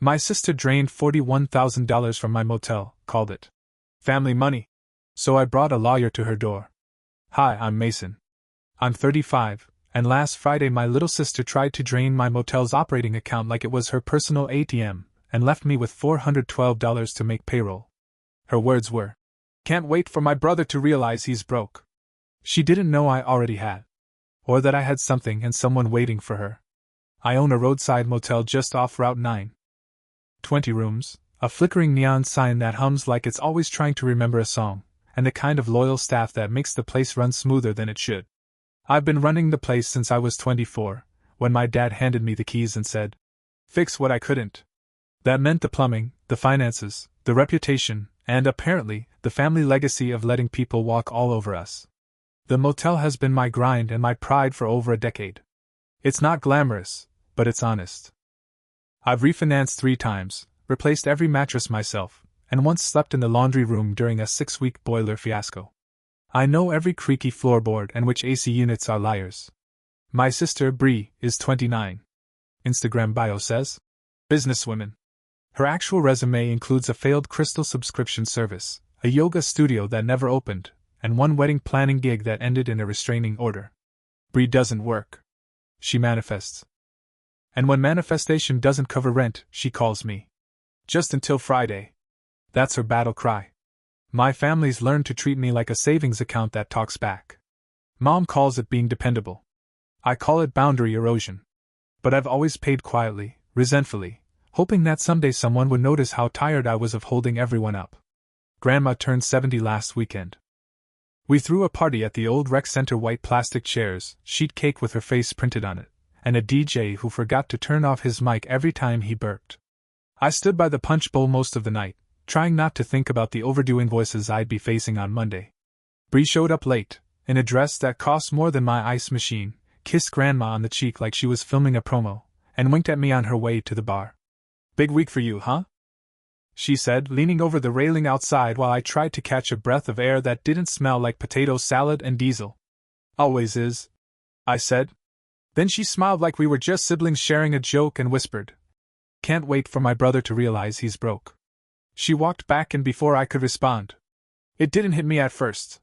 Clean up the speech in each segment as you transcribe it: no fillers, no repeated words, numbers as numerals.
My sister drained $41,000 from my motel, called it family money. So I brought a lawyer to her door. Hi, I'm Mason. I'm 35, and last Friday my little sister tried to drain my motel's operating account like it was her personal ATM, and left me with $412 to make payroll. Her words were, "Can't wait for my brother to realize he's broke." She didn't know I already had. Or that I had something and someone waiting for her. I own a roadside motel just off Route 9. 20 rooms, a flickering neon sign that hums like it's always trying to remember a song, and the kind of loyal staff that makes the place run smoother than it should. I've been running the place since I was 24, when my dad handed me the keys and said, "Fix what I couldn't." That meant the plumbing, the finances, the reputation, and apparently, the family legacy of letting people walk all over us. The motel has been my grind and my pride for over a decade. It's not glamorous, but it's honest. I've refinanced 3 times, replaced every mattress myself, and once slept in the laundry room during a 6-week boiler fiasco. I know every creaky floorboard and which AC units are liars. My sister, Bree, is 29. Instagram bio says, businesswoman. Her actual resume includes a failed crystal subscription service, a yoga studio that never opened, and one wedding planning gig that ended in a restraining order. Bree doesn't work. She manifests. And when manifestation doesn't cover rent, she calls me. Just until Friday. That's her battle cry. My family's learned to treat me like a savings account that talks back. Mom calls it being dependable. I call it boundary erosion. But I've always paid quietly, resentfully, hoping that someday someone would notice how tired I was of holding everyone up. Grandma turned 70 last weekend. We threw a party at the old rec center, white plastic chairs, sheet cake with her face printed on it, and a DJ who forgot to turn off his mic every time he burped. I stood by the punch bowl most of the night, trying not to think about the overdue invoices I'd be facing on Monday. Bree showed up late, in a dress that cost more than my ice machine, kissed Grandma on the cheek like she was filming a promo, and winked at me on her way to the bar. "Big week for you, huh?" she said, leaning over the railing outside while I tried to catch a breath of air that didn't smell like potato salad and diesel. "Always is," I said. Then she smiled like we were just siblings sharing a joke and whispered, "Can't wait for my brother to realize he's broke." She walked back and before I could respond. It didn't hit me at first.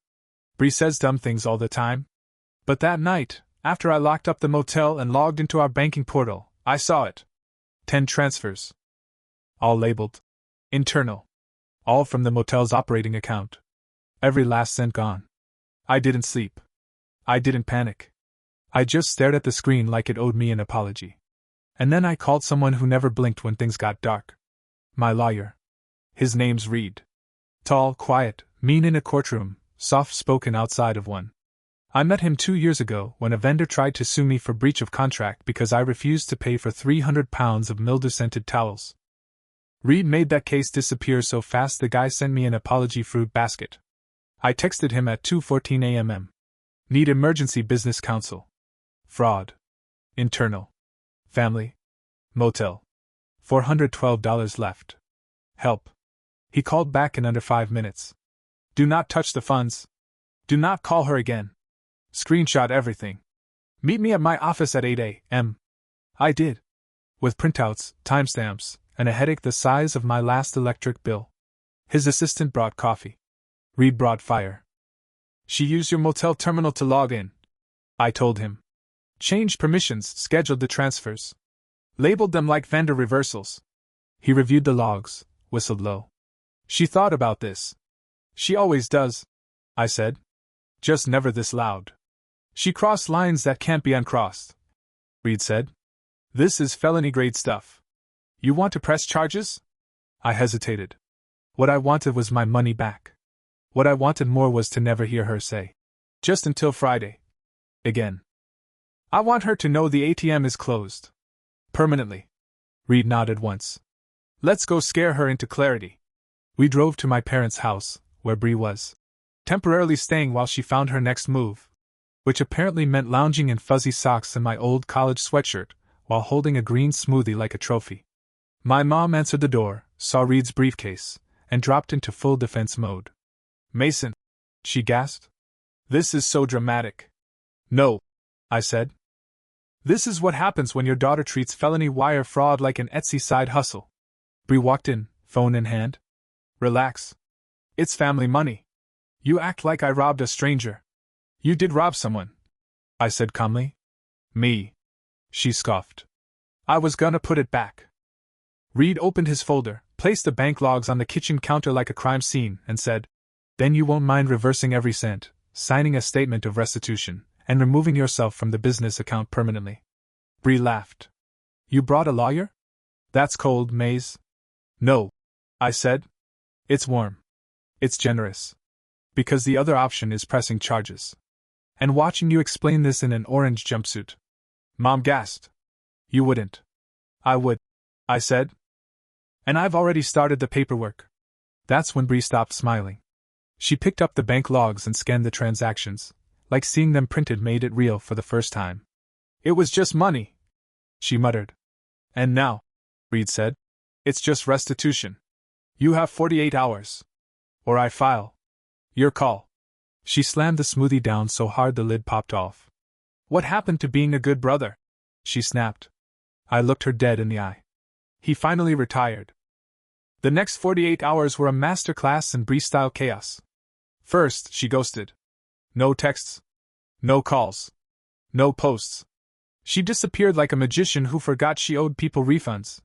Bree says dumb things all the time. But that night, after I locked up the motel and logged into our banking portal, I saw it. 10 transfers. All labeled internal. All from the motel's operating account. Every last cent gone. I didn't sleep. I didn't panic. I just stared at the screen like it owed me an apology. And then I called someone who never blinked when things got dark. My lawyer. His name's Reed. Tall, quiet, mean in a courtroom, soft-spoken outside of one. I met him 2 years ago when a vendor tried to sue me for breach of contract because I refused to pay for 300 pounds of mildew-scented towels. Reed made that case disappear so fast the guy sent me an apology fruit basket. I texted him at 2:14 a.m. Need emergency business counsel. Fraud. Internal. Family. Motel. $412 left. Help. He called back in under 5 minutes. Do not touch the funds. Do not call her again. Screenshot everything. Meet me at my office at 8 a.m. I did. With printouts, timestamps, and a headache the size of my last electric bill. His assistant brought coffee. Reed brought fire. She used your motel terminal to log in. I told him. Changed permissions, scheduled the transfers. Labeled them like vendor reversals. He reviewed the logs, whistled low. She thought about this. She always does, I said. Just never this loud. She crossed lines that can't be uncrossed. Reed said. This is felony-grade stuff. You want to press charges? I hesitated. What I wanted was my money back. What I wanted more was to never hear her say, "Just until Friday." Again. I want her to know the ATM is closed. Permanently. Reed nodded once. Let's go scare her into clarity. We drove to my parents' house, where Bree was temporarily staying while she found her next move, which apparently meant lounging in fuzzy socks and my old college sweatshirt, while holding a green smoothie like a trophy. My mom answered the door, saw Reed's briefcase, and dropped into full defense mode. Mason, she gasped. This is so dramatic. No, I said. This is what happens when your daughter treats felony wire fraud like an Etsy side hustle. Bree walked in, phone in hand. Relax. It's family money. You act like I robbed a stranger. You did rob someone, I said calmly. Me. She scoffed. I was gonna put it back. Reed opened his folder, placed the bank logs on the kitchen counter like a crime scene, and said, Then you won't mind reversing every cent, signing a statement of restitution, and removing yourself from the business account permanently. Bree laughed. You brought a lawyer? That's cold, Maze. No, I said. It's warm. It's generous. Because the other option is pressing charges. And watching you explain this in an orange jumpsuit. Mom gasped. You wouldn't. I would, I said. And I've already started the paperwork. That's when Bree stopped smiling. She picked up the bank logs and scanned the transactions, like seeing them printed made it real for the first time. It was just money, she muttered. And now, Reed said, it's just restitution. You have 48 hours. Or I file. Your call. She slammed the smoothie down so hard the lid popped off. What happened to being a good brother? She snapped. I looked her dead in the eye. He finally retired. The next 48 hours were a masterclass in Bree-style chaos. First, she ghosted. No texts. No calls. No posts. She disappeared like a magician who forgot she owed people refunds.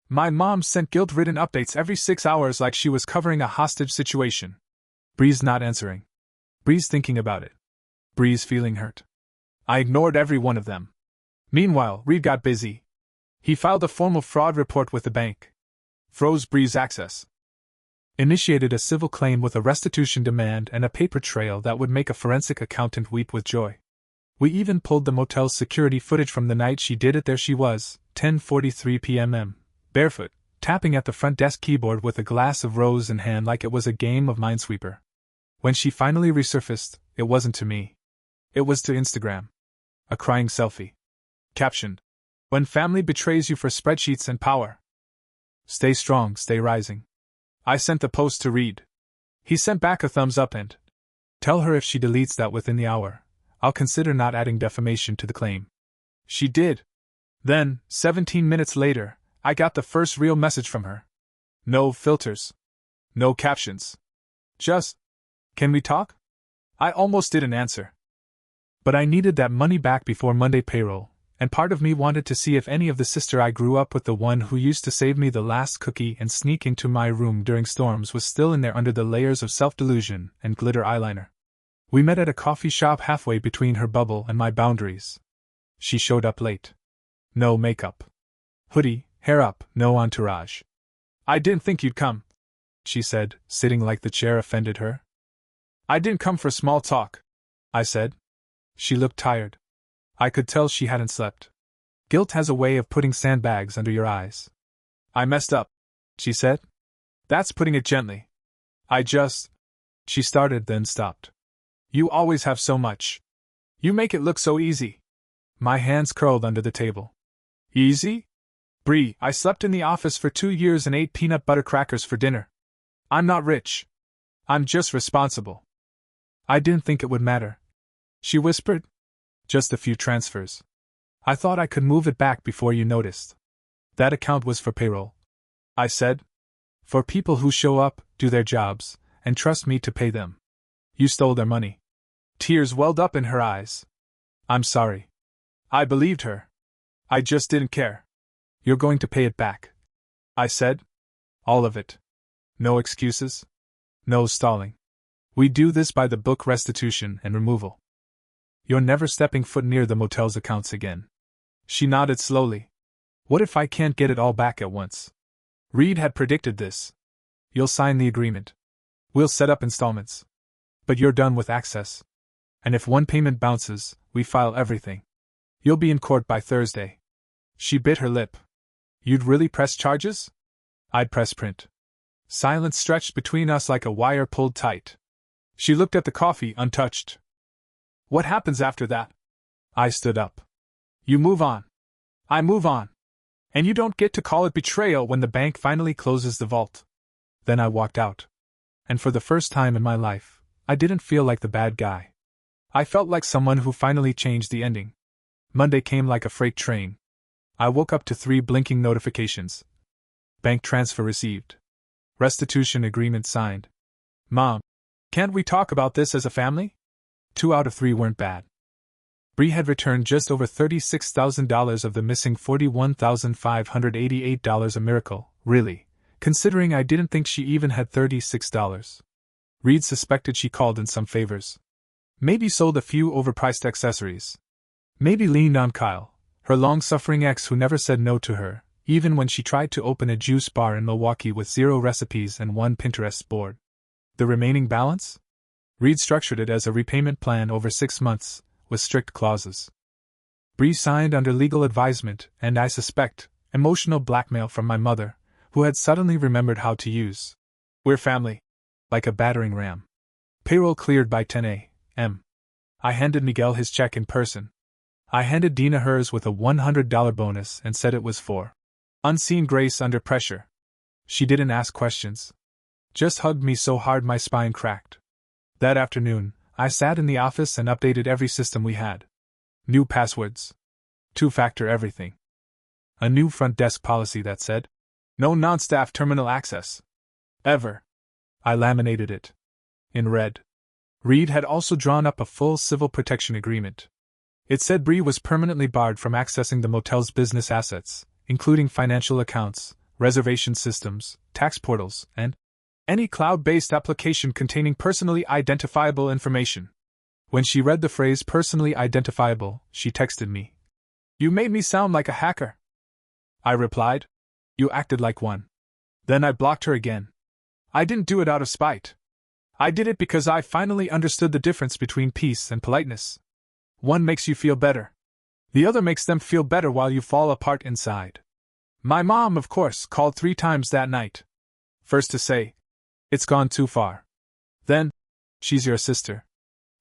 My mom sent guilt-ridden updates every 6 hours like she was covering a hostage situation. Bree's not answering. Bree's thinking about it. Bree's feeling hurt. I ignored every one of them. Meanwhile, Reed got busy. He filed a formal fraud report with the bank. Froze Bree's access. Initiated a civil claim with a restitution demand and a paper trail that would make a forensic accountant weep with joy. We even pulled the motel's security footage from the night she did it. There she was, 10:43 p.m. barefoot, tapping at the front desk keyboard with a glass of rose in hand like it was a game of Minesweeper. When she finally resurfaced, it wasn't to me. It was to Instagram. A crying selfie. Captioned, When family betrays you for spreadsheets and power. Stay strong, stay rising. I sent the post to Reed. He sent back a thumbs up and, Tell her if she deletes that within the hour, I'll consider not adding defamation to the claim. She did. Then, 17 minutes later, I got the first real message from her. No filters. No captions. Just, Can we talk? I almost didn't answer. But I needed that money back before Monday payroll, and part of me wanted to see if any of the sister I grew up with, the one who used to save me the last cookie and sneak into my room during storms, was still in there under the layers of self-delusion and glitter eyeliner. We met at a coffee shop halfway between her bubble and my boundaries. She showed up late. No makeup. Hoodie, hair up, no entourage. I didn't think you'd come, she said, sitting like the chair offended her. I didn't come for small talk, I said. She looked tired. I could tell she hadn't slept. Guilt has a way of putting sandbags under your eyes. I messed up, she said. That's putting it gently. She started then stopped. You always have so much. You make it look so easy. My hands curled under the table. Easy? Bree, I slept in the office for 2 years and ate peanut butter crackers for dinner. I'm not rich. I'm just responsible. I didn't think it would matter, she whispered. Just a few transfers. I thought I could move it back before you noticed. That account was for payroll, I said. For people who show up, do their jobs, and trust me to pay them. You stole their money. Tears welled up in her eyes. I'm sorry. I believed her. I just didn't care. You're going to pay it back, I said. All of it. No excuses. No stalling. We do this by the book, restitution and removal. You're never stepping foot near the motel's accounts again. She nodded slowly. What if I can't get it all back at once? Reed had predicted this. You'll sign the agreement. We'll set up installments. But you're done with access. And if one payment bounces, we file everything. You'll be in court by Thursday. She bit her lip. You'd really press charges? I'd press print. Silence stretched between us like a wire pulled tight. She looked at the coffee, untouched. What happens after that? I stood up. You move on. I move on. And you don't get to call it betrayal when the bank finally closes the vault. Then I walked out. And for the first time in my life, I didn't feel like the bad guy. I felt like someone who finally changed the ending. Monday came like a freight train. I woke up to 3 blinking notifications. Bank transfer received. Restitution agreement signed. Mom, can't we talk about this as a family? 2 out of 3 weren't bad. Bree had returned just over $36,000 of the missing $41,588, a miracle, really, considering I didn't think she even had $36. Reed suspected she called in some favors. Maybe sold a few overpriced accessories. Maybe leaned on Kyle, her long-suffering ex who never said no to her, even when she tried to open a juice bar in Milwaukee with 0 recipes and 1 Pinterest board. The remaining balance? Reed structured it as a repayment plan over 6 months, with strict clauses. Bree signed under legal advisement and, I suspect, emotional blackmail from my mother, who had suddenly remembered how to use "we're family" like a battering ram. Payroll cleared by 10 a.m. I handed Miguel his check in person. I handed Dina hers with a $100 bonus and said it was for unseen grace under pressure. She didn't ask questions. Just hugged me so hard my spine cracked. That afternoon, I sat in the office and updated every system we had. New passwords. 2-factor everything. A new front desk policy that said, "No non-staff terminal access. Ever." I laminated it. In red. Reed had also drawn up a full civil protection agreement. It said Bree was permanently barred from accessing the motel's business assets, including financial accounts, reservation systems, tax portals, and any cloud-based application containing personally identifiable information. When she read the phrase personally identifiable, she texted me. "You made me sound like a hacker." I replied. "You acted like one." Then I blocked her again. I didn't do it out of spite. I did it because I finally understood the difference between peace and politeness. One makes you feel better. The other makes them feel better while you fall apart inside. My mom, of course, called 3 times that night. First to say, "It's gone too far." Then, "She's your sister."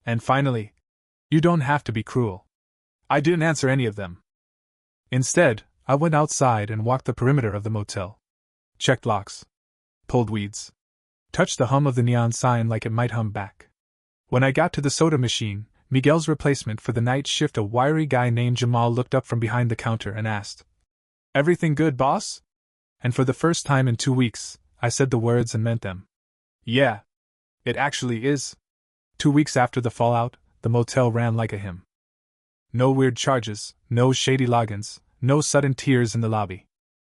And finally, "You don't have to be cruel." I didn't answer any of them. Instead, I went outside and walked the perimeter of the motel. Checked locks. Pulled weeds. Touched the hum of the neon sign like it might hum back. When I got to the soda machine, Miguel's replacement for the night shift, a wiry guy named Jamal, looked up from behind the counter and asked, "Everything good, boss?" And for the first time in 2 weeks, I said the words and meant them. Yeah. It actually is. 2 weeks after the fallout, the motel ran like a hymn. No weird charges, no shady logins, no sudden tears in the lobby.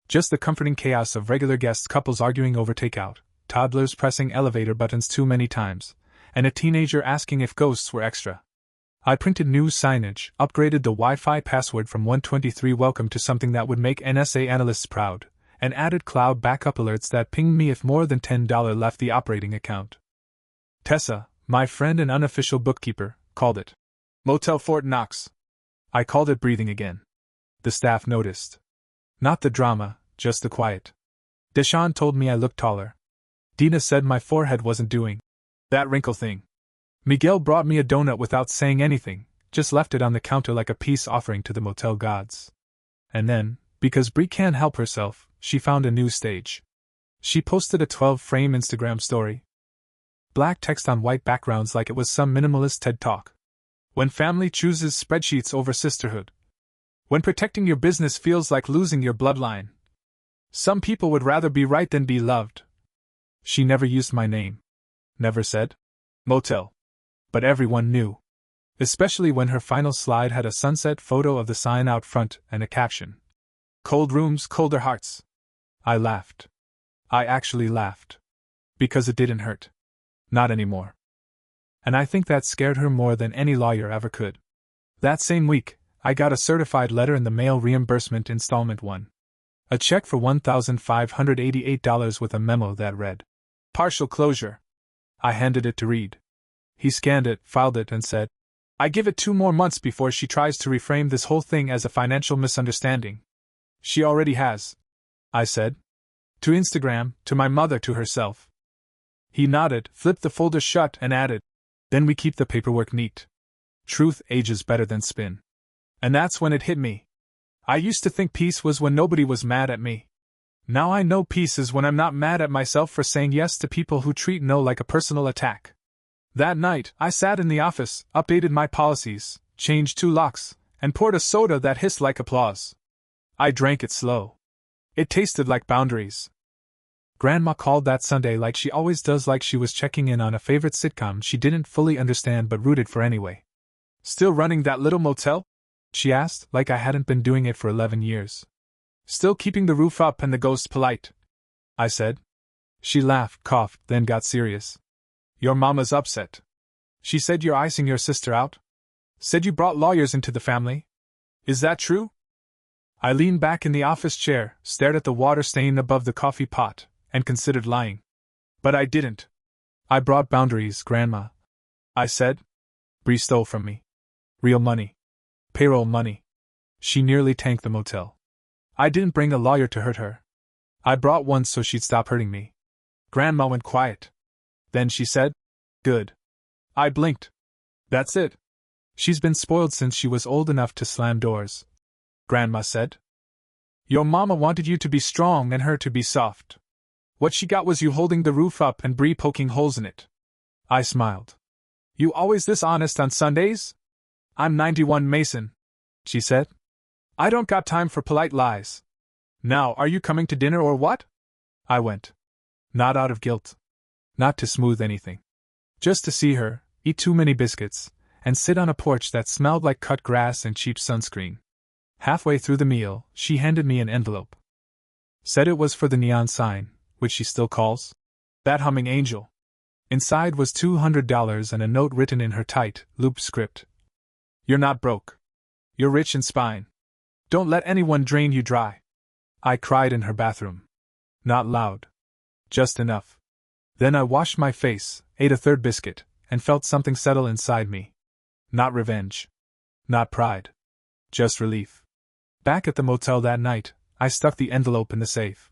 Just the comforting chaos of regular guests, couples arguing over takeout, toddlers pressing elevator buttons too many times, and a teenager asking if ghosts were extra. I printed new signage, upgraded the Wi-Fi password from 123 welcome to something that would make NSA analysts proud, and added cloud backup alerts that pinged me if more than $10 left the operating account. Tessa, my friend and unofficial bookkeeper, called it Motel Fort Knox. I called it breathing again. The staff noticed. Not the drama, just the quiet. Deshawn told me I looked taller. Dina said my forehead wasn't doing that wrinkle thing. Miguel brought me a donut without saying anything, just left it on the counter like a peace offering to the motel gods. And then, because Bree can't help herself, she found a new stage. She posted a 12-frame Instagram story. Black text on white backgrounds like it was some minimalist TED Talk. When family chooses spreadsheets over sisterhood. When protecting your business feels like losing your bloodline. Some people would rather be right than be loved. She never used my name. Never said Motel. But everyone knew. Especially when her final slide had a sunset photo of the sign out front and a caption. "Cold rooms, colder hearts." I laughed. I actually laughed. Because it didn't hurt. Not anymore. And I think that scared her more than any lawyer ever could. That same week, I got a certified letter in the mail, reimbursement installment 1. A check for $1,588 with a memo that read, "Partial closure." I handed it to Reed. He scanned it, filed it, and said, "I give it 2 more months before she tries to reframe this whole thing as a financial misunderstanding." "She already has," I said. "To Instagram, to my mother, to herself." He nodded, flipped the folder shut, and added, "Then we keep the paperwork neat. Truth ages better than spin." And that's when it hit me. I used to think peace was when nobody was mad at me. Now I know peace is when I'm not mad at myself for saying yes to people who treat no like a personal attack. That night, I sat in the office, updated my policies, changed 2 locks, and poured a soda that hissed like applause. I drank it slow. It tasted like boundaries. Grandma called that Sunday like she always does, like she was checking in on a favorite sitcom she didn't fully understand but rooted for anyway. Still running that little motel? She asked, like I hadn't been doing it for 11 years. Still keeping the roof up and the ghosts polite? I said. She laughed, coughed, then got serious. Your mama's upset. She said you're icing your sister out? Said you brought lawyers into the family? Is that true? I leaned back in the office chair, stared at the water stain above the coffee pot, and considered lying. But I didn't. I brought boundaries, Grandma. I said. Bree stole from me. Real money. Payroll money. She nearly tanked the motel. I didn't bring a lawyer to hurt her. I brought one so she'd stop hurting me. Grandma went quiet. Then she said, Good. I blinked. That's it. She's been spoiled since she was old enough to slam doors. Grandma said. Your mama wanted you to be strong and her to be soft. What she got was you holding the roof up and Bree poking holes in it. I smiled. You always this honest on Sundays? I'm 91 Mason, she said. I don't got time for polite lies. Now, are you coming to dinner or what? I went. Not out of guilt. Not to smooth anything. Just to see her, eat too many biscuits, and sit on a porch that smelled like cut grass and cheap sunscreen. Halfway through the meal, she handed me an envelope. Said it was for the neon sign, which she still calls that humming angel. Inside was $200 and a note written in her tight, looped script. You're not broke. You're rich in spine. Don't let anyone drain you dry. I cried in her bathroom. Not loud. Just enough. Then I washed my face, ate a third biscuit, and felt something settle inside me. Not revenge. Not pride. Just relief. Back at the motel that night, I stuck the envelope in the safe.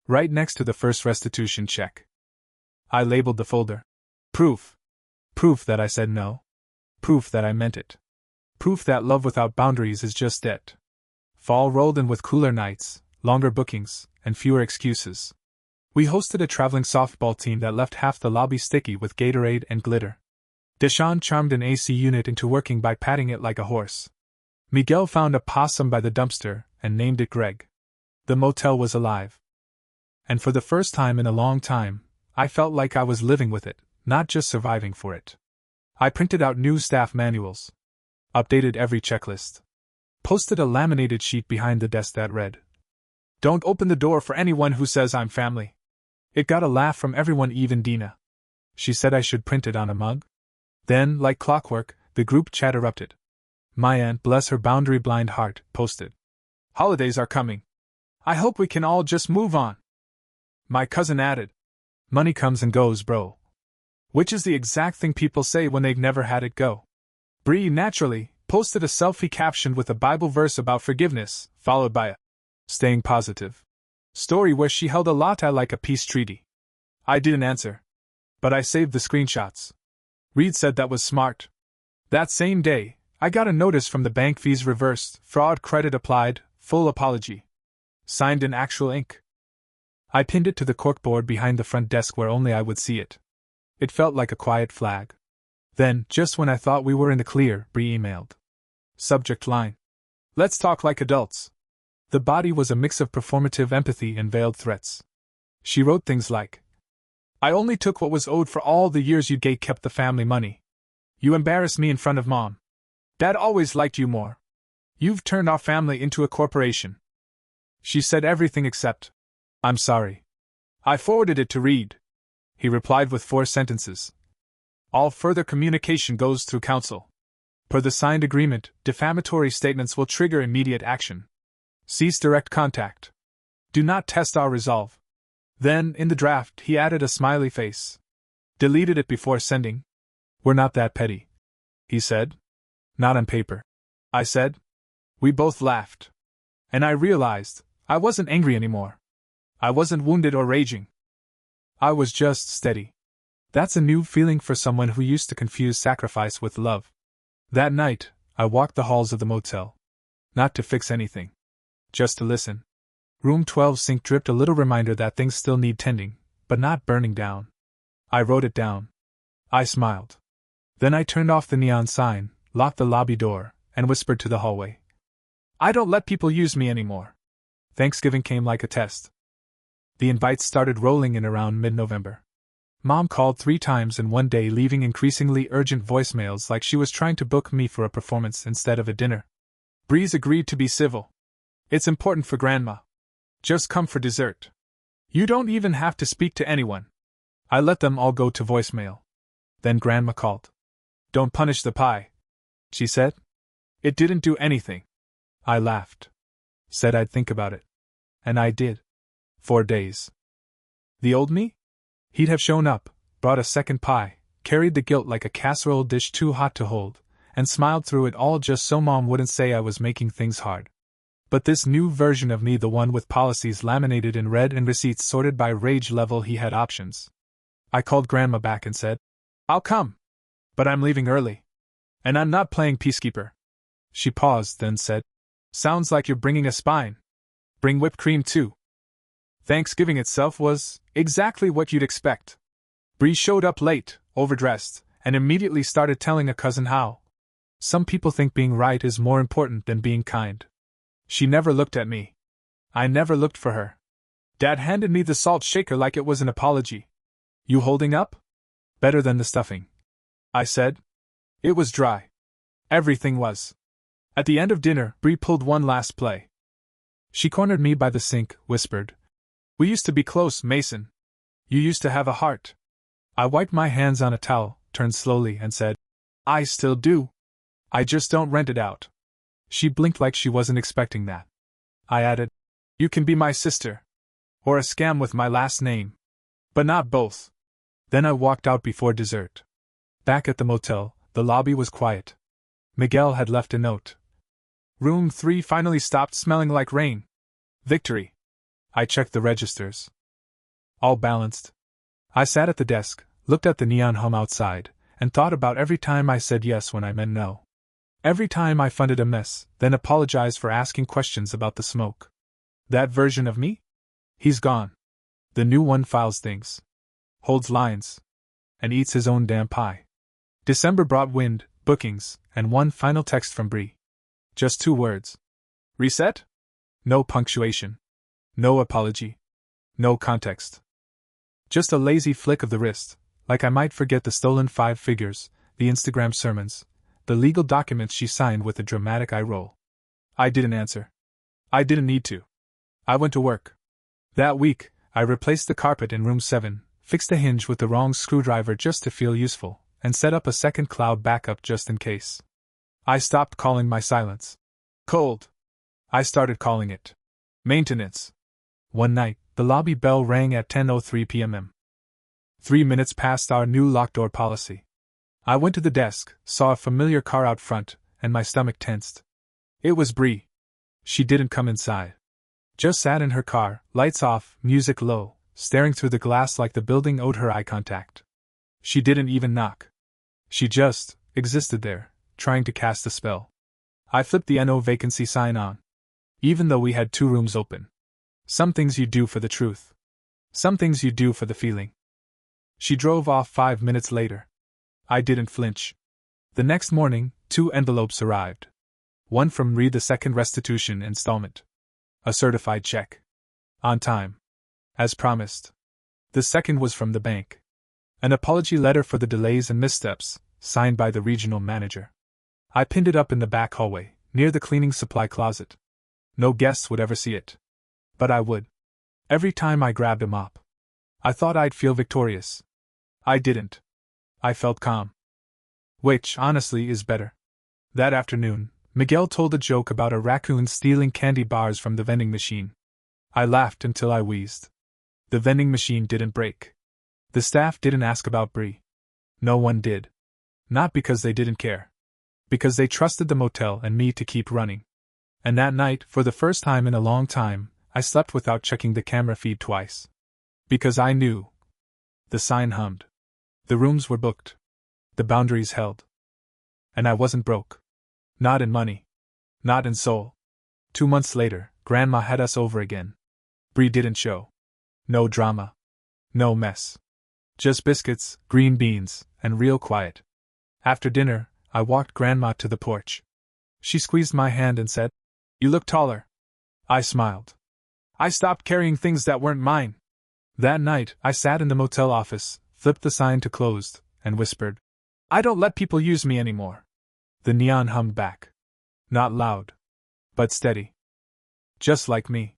Right next to the first restitution check. I labeled the folder. Proof. Proof that I said no. Proof that I meant it. Proof that love without boundaries is just debt. Fall rolled in with cooler nights, longer bookings, and fewer excuses. We hosted a traveling softball team that left half the lobby sticky with Gatorade and glitter. Deshaun charmed an AC unit into working by patting it like a horse. Miguel found a possum by the dumpster and named it Greg. The motel was alive. And for the first time in a long time, I felt like I was living with it, not just surviving for it. I printed out new staff manuals. Updated every checklist. Posted a laminated sheet behind the desk that read, Don't open the door for anyone who says I'm family. It got a laugh from everyone, even Dina. She said I should print it on a mug. Then, like clockwork, the group chat erupted. My aunt, bless her boundary-blind heart, posted, Holidays are coming. I hope we can all just move on. My cousin added, Money comes and goes, bro. Which is the exact thing people say when they've never had it go. Bree, naturally, posted a selfie captioned with a Bible verse about forgiveness, followed by a staying positive story where she held a latte like a peace treaty. I didn't answer. But I saved the screenshots. Reed said that was smart. That same day, I got a notice from the bank, fees reversed, fraud credit applied, full apology. Signed in actual ink. I pinned it to the corkboard behind the front desk where only I would see it. It felt like a quiet flag. Then, just when I thought we were in the clear, Bree emailed. Subject line. Let's talk like adults. The body was a mix of performative empathy and veiled threats. She wrote things like, I only took what was owed for all the years you kept the family money. You embarrassed me in front of Mom. Dad always liked you more. You've turned our family into a corporation. She said everything except, I'm sorry. I forwarded it to Reed. He replied with 4 sentences. All further communication goes through counsel. Per the signed agreement, defamatory statements will trigger immediate action. Cease direct contact. Do not test our resolve. Then, in the draft, he added a smiley face. Deleted it before sending. We're not that petty, he said. Not on paper, I said. We both laughed. And I realized I wasn't angry anymore. I wasn't wounded or raging. I was just steady. That's a new feeling for someone who used to confuse sacrifice with love. That night, I walked the halls of the motel. Not to fix anything. Just to listen. Room 12 sink dripped a little reminder that things still need tending, but not burning down. I wrote it down. I smiled. Then I turned off the neon sign, locked the lobby door, and whispered to the hallway. I don't let people use me anymore. Thanksgiving came like a test. The invites started rolling in around mid-November. Mom called 3 times in one day, leaving increasingly urgent voicemails like she was trying to book me for a performance instead of a dinner. Breeze agreed to be civil. It's important for Grandma. Just come for dessert. You don't even have to speak to anyone. I let them all go to voicemail. Then Grandma called. Don't punish the pie, she said. It didn't do anything. I laughed. Said I'd think about it. And I did. 4 days. The old me? He'd have shown up, brought a second pie, carried the guilt like a casserole dish too hot to hold, and smiled through it all just so Mom wouldn't say I was making things hard. But this new version of me, the one with policies laminated in red and receipts sorted by rage level, he had options. I called Grandma back and said, I'll come. But I'm leaving early. And I'm not playing peacekeeper. She paused, then said, Sounds like you're bringing a spine. Bring whipped cream too. Thanksgiving itself was exactly what you'd expect. Bree showed up late, overdressed, and immediately started telling a cousin how some people think being right is more important than being kind. She never looked at me. I never looked for her. Dad handed me the salt shaker like it was an apology. You holding up? Better than the stuffing, I said. It was dry. Everything was. At the end of dinner, Bree pulled one last play. She cornered me by the sink, whispered, We used to be close, Mason. You used to have a heart. I wiped my hands on a towel, turned slowly, and said, I still do. I just don't rent it out. She blinked like she wasn't expecting that. I added, You can be my sister. Or a scam with my last name. But not both. Then I walked out before dessert. Back at the motel, the lobby was quiet. Miguel had left a note. Room 3 finally stopped smelling like rain. Victory. I checked the registers. All balanced. I sat at the desk, looked at the neon hum outside, and thought about every time I said yes when I meant no. Every time I funded a mess, then apologized for asking questions about the smoke. That version of me? He's gone. The new one files things, holds lines, and eats his own damn pie. December brought wind, bookings, and one final text from Bree. Just 2 words. Reset? No punctuation. No apology. No context. Just a lazy flick of the wrist, like I might forget the stolen 5 figures, the Instagram sermons, the legal documents she signed with a dramatic eye roll. I didn't answer. I didn't need to. I went to work. That week, I replaced the carpet in room 7, fixed a hinge with the wrong screwdriver just to feel useful, and set up a second cloud backup just in case. I stopped calling my silence cold. I started calling it maintenance. One night, the lobby bell rang at 10:03 p.m. 3 minutes past our new locked door policy. I went to the desk, saw a familiar car out front, and my stomach tensed. It was Bree. She didn't come inside. Just sat in her car, lights off, music low, staring through the glass like the building owed her eye contact. She didn't even knock. She just existed there, trying to cast a spell. I flipped the NO vacancy sign on. Even though we had 2 rooms open. Some things you do for the truth. Some things you do for the feeling. She drove off 5 minutes later. I didn't flinch. The next morning, 2 envelopes arrived. One from Reed, the second restitution installment. A certified check. On time. As promised. The second was from the bank. An apology letter for the delays and missteps, signed by the regional manager. I pinned it up in the back hallway, near the cleaning supply closet. No guests would ever see it. But I would. Every time I grabbed a mop. I thought I'd feel victorious. I didn't. I felt calm. Which, honestly, is better. That afternoon, Miguel told a joke about a raccoon stealing candy bars from the vending machine. I laughed until I wheezed. The vending machine didn't break. The staff didn't ask about Bree. No one did. Not because they didn't care. Because they trusted the motel and me to keep running. And that night, for the first time in a long time, I slept without checking the camera feed twice. Because I knew. The sign hummed. The rooms were booked. The boundaries held. And I wasn't broke. Not in money. Not in soul. 2 months later, Grandma had us over again. Bree didn't show. No drama. No mess. Just biscuits, green beans, and real quiet. After dinner, I walked Grandma to the porch. She squeezed my hand and said, You look taller. I smiled. I stopped carrying things that weren't mine. That night, I sat in the motel office, flipped the sign to closed, and whispered, I don't let people use me anymore. The neon hummed back. Not loud, but steady. Just like me.